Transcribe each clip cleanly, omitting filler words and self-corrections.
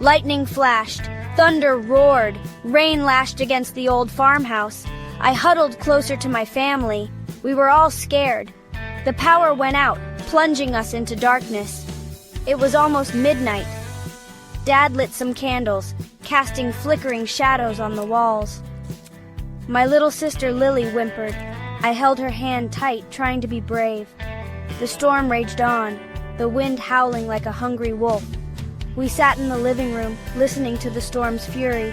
Lightning flashed, thunder roared, rain lashed against the old farmhouse. I huddled closer to my family. We were all scared. The power went out, plunging us into darkness. It was almost midnight. Dad lit some candles, casting flickering shadows on the walls. My little sister Lily whimpered. I held her hand tight, trying to be brave. The storm raged on, the wind howling like a hungry wolf. We sat in the living room, listening to the storm's fury.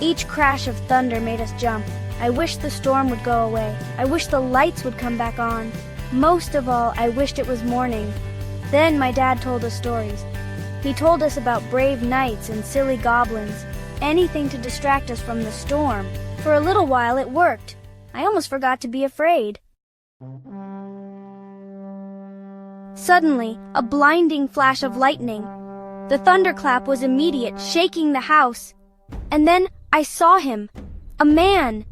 Each crash of thunder made us jump. I wished the storm would go away. I wished the lights would come back on. Most of all, I wished it was morning. Then my dad told us stories. He told us about brave knights and silly goblins, anything to distract us from the storm. For a little while it worked. I almost forgot to be afraid. Suddenly, a blinding flash of lightning. The thunderclap was immediate, shaking the house. And then I saw him, a man,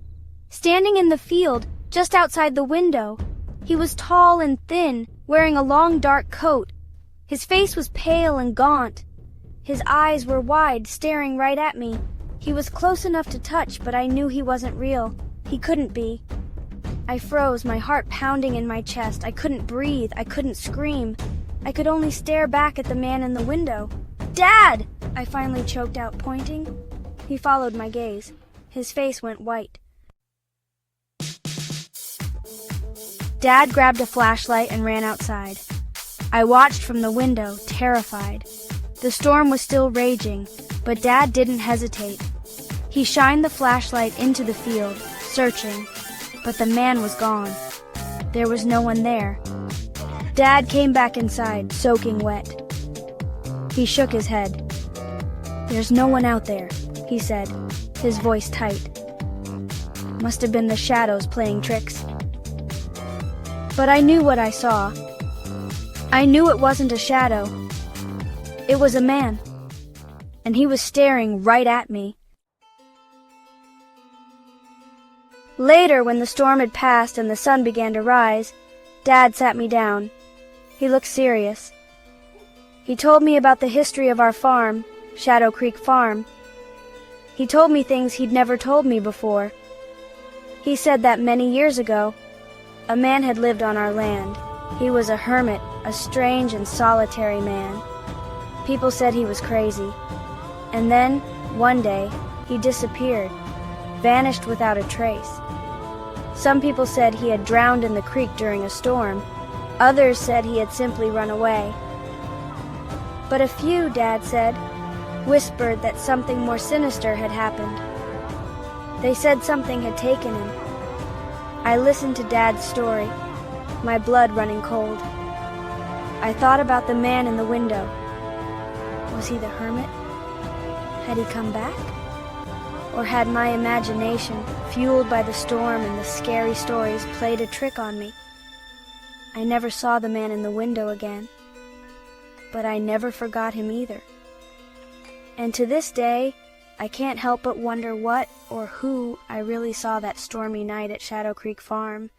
standing in the field just outside the window. He was tall and thin, wearing a long dark coat. His face was pale and gaunt. His eyes were wide, staring right at me. He was close enough to touch, but I knew he wasn't real. He couldn't be. I froze, my heart pounding in my chest. I couldn't breathe. I couldn't scream. I could only stare back at the man in the window. "Dad!" I finally choked out, pointing. He followed my gaze. His face went white. Dad grabbed a flashlight and ran outside. I watched from the window, terrified. The storm was still raging, but Dad didn't hesitate. He shined the flashlight into the field, searching, but the man was gone. There was no one there. Dad came back inside, soaking wet. He shook his head. "There's no one out there," he said, his voice tight. Must have been the shadows playing tricks. But I knew what I saw. I knew it wasn't a shadow. It was a man, and he was staring right at me. Later, when the storm had passed and the sun began to rise, Dad sat me down. He looked serious. He told me about the history of our farm, Shadow Creek Farm. He told me things he'd never told me before. He said that many years ago, a man had lived on our land. He was a hermit, a strange and solitary man. People said he was crazy. And then, one day, he disappeared, vanished without a trace. Some people said he had drowned in the creek during a storm. Others said he had simply run away. But a few, Dad said, whispered that something more sinister had happened. They said something had taken him. I listened to Dad's story, my blood running cold. I thought about the man in the window. Was he the hermit? Had he come back? Or had my imagination, fueled by the storm and the scary stories, played a trick on me? I never saw the man in the window again, but I never forgot him either. And to this day, I can't help but wonder what or who I really saw that stormy night at Shadow Creek Farm.